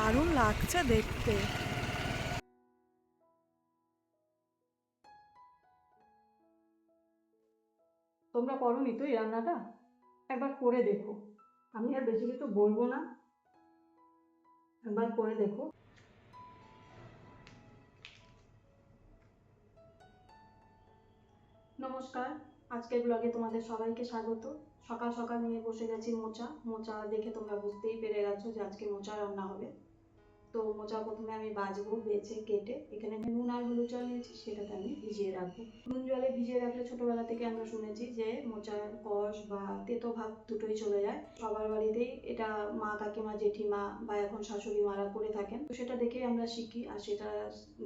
দারুণ লাগছে দেখতে। তোমরা করোনি তো এই রান্নাটা? একবার করে দেখো। আমি আর বেশি কিছু বলবো না, একবার করে দেখো। নমস্কার, আজকের ব্লগে তোমাদের সবাইকে স্বাগত। সকাল সকাল নিয়ে বসে গেছি মোচা। মোচা দেখে তোমরা বুঝতেই পেরে গেছো যে আজকে মোচা রান্না হবে। তো মোচা প্রথমে আমি বাছবো, বেছে কেটে এখানে নুন আর হলুদ জল নিয়েছি, সেটাকে আমি ভিজিয়ে রাখবো। নুন জলে ভিজিয়ে রাখলে ছোটবেলা থেকে আমরা শুনেছি যে মোচার কষ বা তেতো ভাব দুটোই চলে যায়। সবার বাড়িতেই এটা মা কাকিমা জেঠিমা বা এখন শাশুড়ি মারা করে থাকেন, তো সেটা দেখেই আমরা শিখি আর সেটা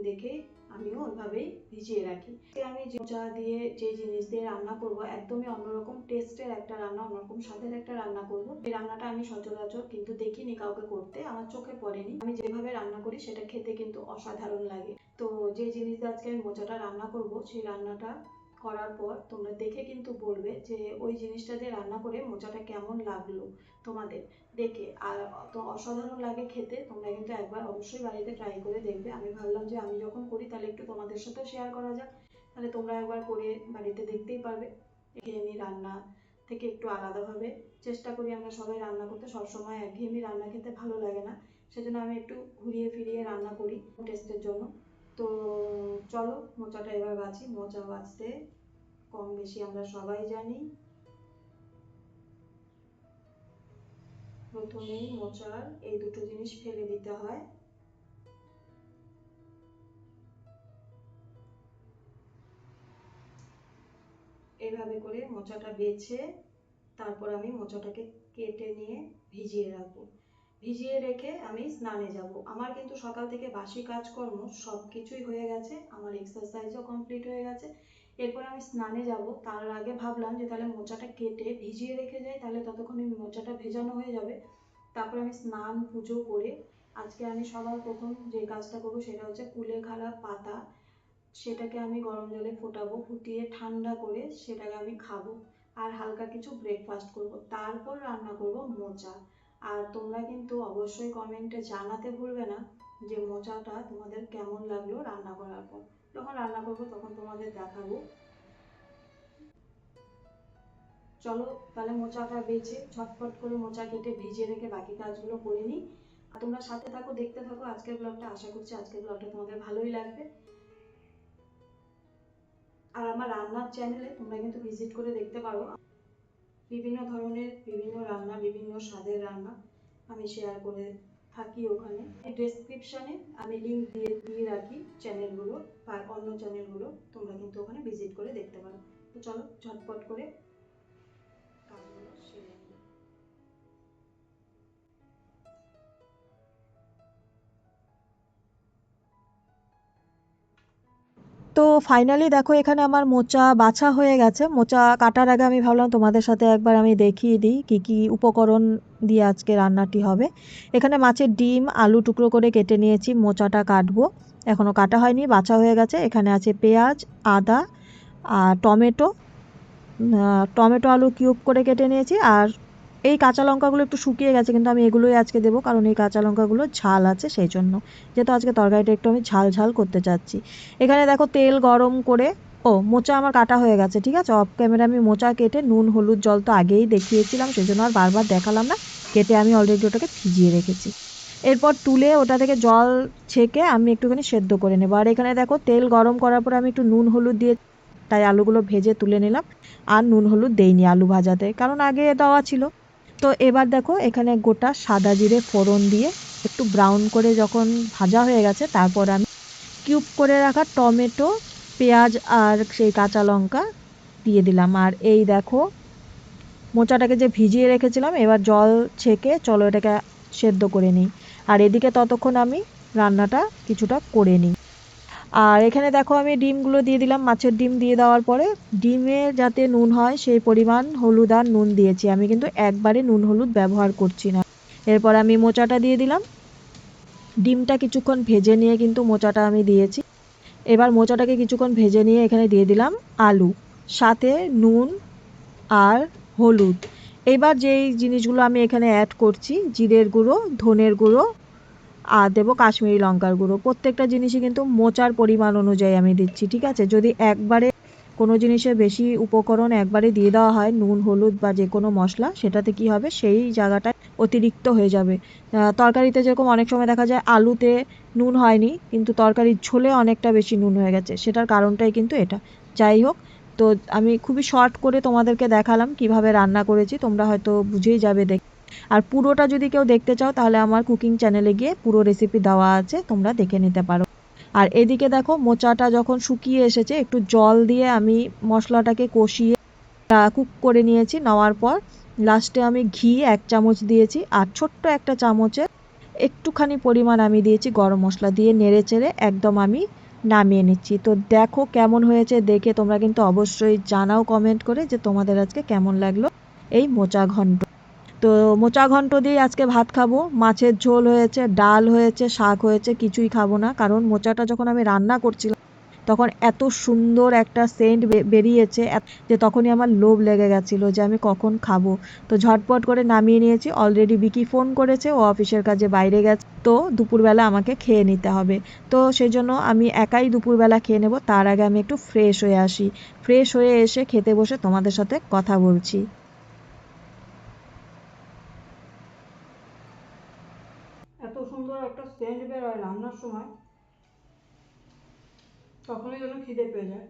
দেখেই আমিও ওইভাবেই ভিজিয়ে রাখি। আমি মোচা দিয়ে যে জিনিস দিয়ে রান্না করব, একদমই অন্যরকম টেস্টের একটা রান্না, অন্যরকম স্বাদের একটা রান্না করব। এই রান্নাটা আমি সচরাচর কিন্তু দেখিনি কাউকে করতে, আমার চোখে পড়েনি। আমি যেভাবে রান্না করি সেটা খেতে কিন্তু অসাধারণ লাগে। তো যে জিনিস দিয়ে আজকে আমি মোচাটা রান্না করব, সেই রান্নাটা করার পর তোমরা দেখে কিন্তু বলবে যে ওই জিনিসটা দিয়ে রান্না করে মোচাটা কেমন লাগলো তোমাদের দেখে। আর তো অসাধারণ লাগে খেতে। তোমরা কিন্তু একবার অবশ্যই বাড়িতে ট্রাই করে দেখবে। আমি ভাবলাম যে আমি যখন করি তাহলে একটু তোমাদের সাথেও শেয়ার করা যাক, তাহলে তোমরা একবার করে বাড়িতে দেখতেই পারবে। একঘেয়েমি রান্না থেকে একটু আলাদাভাবে চেষ্টা করি আমরা সবাই রান্না করতে। সবসময় একঘেয়েমি রান্না খেতে ভালো লাগে না, সেজন্য আমি একটু ঘুরিয়ে ফিরিয়ে রান্না করি টেস্টের জন্য। তো চলো মোচাটা এবার বাছি। মোচা বাছতে কম বেশি আমরা সবাই জানি। প্রথমেই মোচার এই দুটো জিনিস ফেলে দিতে হয়। এইভাবে করে মোচাটা বেছে তারপর আমি মোচাটাকে কেটে নিয়ে ভিজিয়ে রাখবো। ভিজিয়ে রেখে আমি স্নানে যাব। আমার কিন্তু সকাল থেকে বাসি কাজকর্ম সব কিছুই হয়ে গেছে, আমার এক্সারসাইজও কমপ্লিট হয়ে গেছে। এরপর আমি স্নানে যাব, তার আগে ভাবলাম যে তাহলে মোচাটা কেটে ভিজিয়ে রেখে যাই, তাহলে ততক্ষণে মোচাটা ভেজানো হয়ে যাবে। তারপর আমি স্নান পুজো করে আজকে আমি সবার প্রথম যে কাজটা করবো সেটা হচ্ছে কুলেখাড়া পাতা, সেটাকে আমি গরম জলে ফোটাবো, ফুটিয়ে ঠান্ডা করে সেটাকে আমি খাবো। আর হালকা কিছু ব্রেকফাস্ট করব, তারপর রান্না করব মোচা। আর তোমরা কিন্তু অবশ্যই কমেন্টে জানাতে ভুলবে না যে মোচাটা তোমাদের কেমন লাগলো রান্না করার পর। যখন রান্না করবো তখন তোমাদের দেখাবো। চলো তাহলে মোচাটা বেছে ঝটপট করে মোচা কেটে ভিজিয়ে রেখে বাকি কাজগুলো করে নিই। আর তোমরা সাথে থাকো, দেখতে থাকো আজকের ব্লগটা। আশা করছি আজকের ব্লগটা তোমাদের ভালোই লাগবে। আর আমার রান্নার চ্যানেলে তোমরা কিন্তু ভিজিট করে দেখতে পারো। বিভিন্ন ধরনের বিভিন্ন রান্না, বিভিন্ন স্বাদের রান্না আমি শেয়ার করে থাকি ওখানে। ডেসক্রিপশনে আমি লিঙ্ক দিয়ে রাখি চ্যানেলগুলো বা অন্য চ্যানেলগুলো, তোমরা কিন্তু ওখানে ভিজিট করে দেখতে পারো। তো চলো ঝটপট করে কাজগুলো সেরে নিই। তো ফাইনালি দেখো এখানে আমার মোচা বাছা হয়ে গেছে। মোচা কাটার আগে আমি ভাবলাম তোমাদের সাথে একবার আমি দেখিয়ে দিই কি কি উপকরণ দিয়ে আজকে রান্নাটি হবে। এখানে মাছের ডিম আলু টুকরো করে কেটে নিয়েছি, মোচাটা কাটবো, এখনো কাটা হয়নি, বাছা হয়ে গেছে। এখানে আছে পেঁয়াজ, আদা আর টমেটো। টমেটো আলু কিউব করে কেটে নিয়েছি। আর এই কাঁচা লঙ্কাগুলো একটু শুকিয়ে গেছে, কিন্তু আমি এগুলোই আজকে দেবো, কারণ এই কাঁচা লঙ্কাগুলো ঝাল আছে সেই জন্য, যেহেতু আজকে তরকারিটা একটু আমি ঝাল ঝাল করতে চাচ্ছি। এখানে দেখো তেল গরম করে, মোচা আমার কাটা হয়ে গেছে, ঠিক আছে। অফ ক্যামেরা আমি মোচা কেটে নুন হলুদ জল তো আগেই দেখিয়েছিলাম, সেই জন্য আর বারবার দেখালাম না। কেটে আমি অলরেডি ওটাকে ভিজিয়ে রেখেছি। এরপর তুলে ওটা থেকে জল ছেঁকে আমি একটুখানি সেদ্ধ করে নেবো। আর এখানে দেখো তেল গরম করার পর আমি একটু নুন হলুদ দিয়ে, তাই আলুগুলো ভেজে তুলে নিলাম। আর নুন হলুদ দেইনি আলু ভাজাতে, কারণ আগে দেওয়া ছিল। তো এবার দেখো এখানে গোটা সাদা জিরে ফোড়ন দিয়ে একটু ব্রাউন করে যখন ভাজা হয়ে গেছে, তারপর আমি কিউব করে রাখা টমেটো, পেঁয়াজ আর সেই কাঁচা লঙ্কা দিয়ে দিলাম। আর এই দেখো মোচাটাকে যে ভিজিয়ে রেখেছিলাম, এবার জল ছেঁকে চলো এটাকে সেদ্ধ করে নিই। আর এদিকে ততক্ষণ আমি রান্নাটা কিছুটা করে নিই। আর এখানে দেখো আমি ডিমগুলো দিয়ে দিলাম। মাছের ডিম দিয়ে দেওয়ার পরে ডিমে যাতে নুন হয় সেই পরিমাণ হলুদ আর নুন দিয়েছি, আমি কিন্তু একবারে নুন হলুদ ব্যবহার করছি না। এরপর আমি মোচাটা দিয়ে দিলাম। ডিমটা কিছুক্ষণ ভেজে নিয়ে কিন্তু মোচাটা আমি দিয়েছি। এবার মোচাটাকে কিছুক্ষণ ভেজে নিয়ে এখানে দিয়ে দিলাম আলু, সাথে নুন আর হলুদ। এবার যেই জিনিসগুলো আমি এখানে অ্যাড করছি, জিরের গুঁড়ো, ধনের গুঁড়ো আর দেবো কাশ্মীরি লঙ্কার গুঁড়ো। প্রত্যেকটা জিনিসই কিন্তু মোচার পরিমাণ অনুযায়ী আমি দিচ্ছি, ঠিক আছে? যদি একবারে কোনো জিনিসের বেশি উপকরণ একবারে দিয়ে দেওয়া হয়, নুন হলুদ বা যে কোনো মশলা, সেটাতে কি হবে সেই জায়গাটায় অতিরিক্ত হয়ে যাবে। তরকারিতে যেরকম অনেক সময় দেখা যায় আলুতে নুন হয়নি কিন্তু তরকারির ঝোলে অনেকটা বেশি নুন হয়ে গেছে, সেটার কারণটাই কিন্তু এটা। যাই হোক, তো আমি খুবই শর্ট করে তোমাদেরকে দেখালাম কিভাবে রান্না করেছি, তোমরা হয়তো বুঝেই যাবে দেখে। আর পুরোটা যদি কেউ দেখতে চাও তাহলে আমার কুকিং চ্যানেলে গিয়ে পুরো রেসিপি দেওয়া আছে, তোমরা দেখে নিতে পারো। আর এদিকে দেখো মোচাটা যখন শুকিয়ে এসেছে, একটু জল দিয়ে আমি মশলাটাকে কষিয়ে কুক করে নিয়েছি। নেওয়ার পর লাস্টে আমি ঘি 1 চামচ দিয়েছি, আর ছোট্ট একটা চামচের একটুখানি পরিমাণ আমি দিয়েছি গরম মশলা, দিয়ে নেড়ে চেড়ে একদম আমি নামিয়ে নিচ্ছি। তো দেখো কেমন হয়েছে, দেখে তোমরা কিন্তু অবশ্যই জানাও কমেন্ট করে যে তোমাদের আজকে কেমন লাগলো এই মোচা ঘন্ট। তো মোচা ঘন্ট দিয়ে আজকে ভাত খাবো। মাছের ঝোল হয়েছে, ডাল হয়েছে, শাক হয়েছে, কিছুই খাবো না, কারণ মোচাটা যখন আমি রান্না করছিলাম তখন এত সুন্দর একটা সেন্ট বেরিয়েছে যে তখনই আমার লোভ লেগে গেছিলো যে আমি কখন খাবো। তো ঝটপট করে নামিয়ে নিয়েছি। অলরেডি বিকি ফোন করেছে, ও অফিসের কাজে বাইরে গেছে, তো দুপুরবেলা আমাকে খেয়ে নিতে হবে। তো সেই জন্য আমি একাই দুপুরবেলা খেয়ে নেব, তার আগে আমি একটু ফ্রেশ হয়ে আসি। ফ্রেশ হয়ে এসে খেতে বসে তোমাদের সাথে কথা বলছি। এত সুন্দর একটা সেন্ট বেরোয় রান্নার সময়, তখনই যেন খিদে পেয়ে যায়।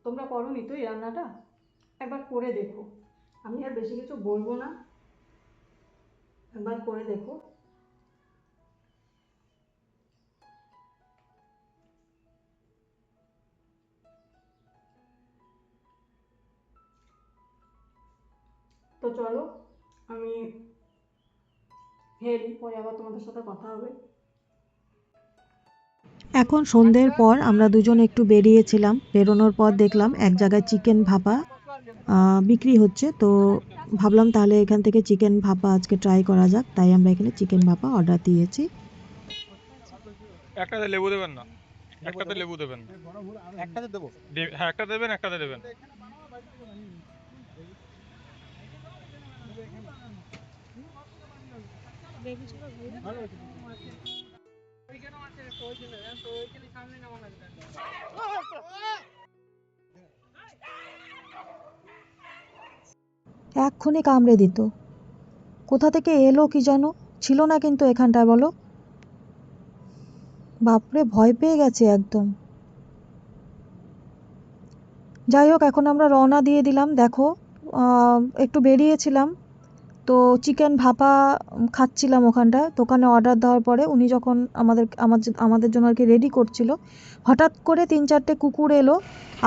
তোমরা করোনি তো এই রান্নাটা? একবার করে দেখো। আমি আর বেশি কিছু বলবো না, একবার করে দেখো। তো চলো আমি খেয়ে নিই, পরে আবার তোমাদের সাথে কথা হবে। এখন সন্ধ্যের পর আমরা দুজন একটু বেরিয়েছিলাম, বেরোনোর পর দেখলাম এক জায়গায় চিকেন ভাপা বিক্রি হচ্ছে। তো ভাবলাম তাহলে এখান থেকে চিকেন ভাপা আজকে ট্রাই করা যাক, তাই আমরা এখানে চিকেন ভাপা অর্ডার দিয়েছি। একটাতে লেবু দেবেন না, একটাতে লেবু দেবেন। একটাতে দেবো। হ্যাঁ, একটা দেবেন, একটাতে দেবেন। এক্ষুনি কামড়ে দিত, কোথা থেকে এলো কি জানো, ছিল না কিন্তু এখানটায়, বলো। বাপরে, ভয় পেয়ে গেছে একদম। যাই হোক, এখন আমরা রওনা দিয়ে দিলাম। দেখো একটু বেরিয়েছিলাম, তো চিকেন ভাপা খাচ্ছিলাম ওখানটায়। দোকানে অর্ডার দেওয়ার পরে উনি যখন আমাদের জন্য আর কি রেডি করছিল, হঠাৎ করে 3-4টে কুকুর এলো।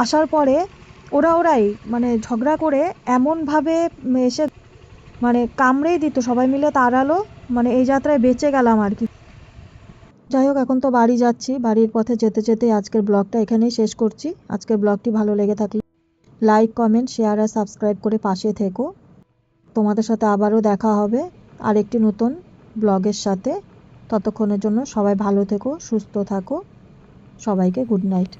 আসার পরে ওরাই মানে ঝগড়া করে এমনভাবে এসে মানে কামড়েই দিত, সবাই মিলে তাড়ালো। মানে এই যাত্রায় বেঁচে গেলাম আর কি। যাই হোক, এখন তো বাড়ি যাচ্ছি। বাড়ির পথে যেতে যেতে আজকের ব্লগটা এখানেই শেষ করছি। আজকের ব্লগটি ভালো লেগে থাকলে লাইক, কমেন্ট, শেয়ার আর সাবস্ক্রাইব করে পাশে থেকো। তোমাদের সাথে আবারও দেখা হবে আরেকটি নতুন ব্লগের সাথে। ততক্ষণের জন্য সবাই ভালো থেকো, সুস্থ থাকো। সবাইকে গুড নাইট।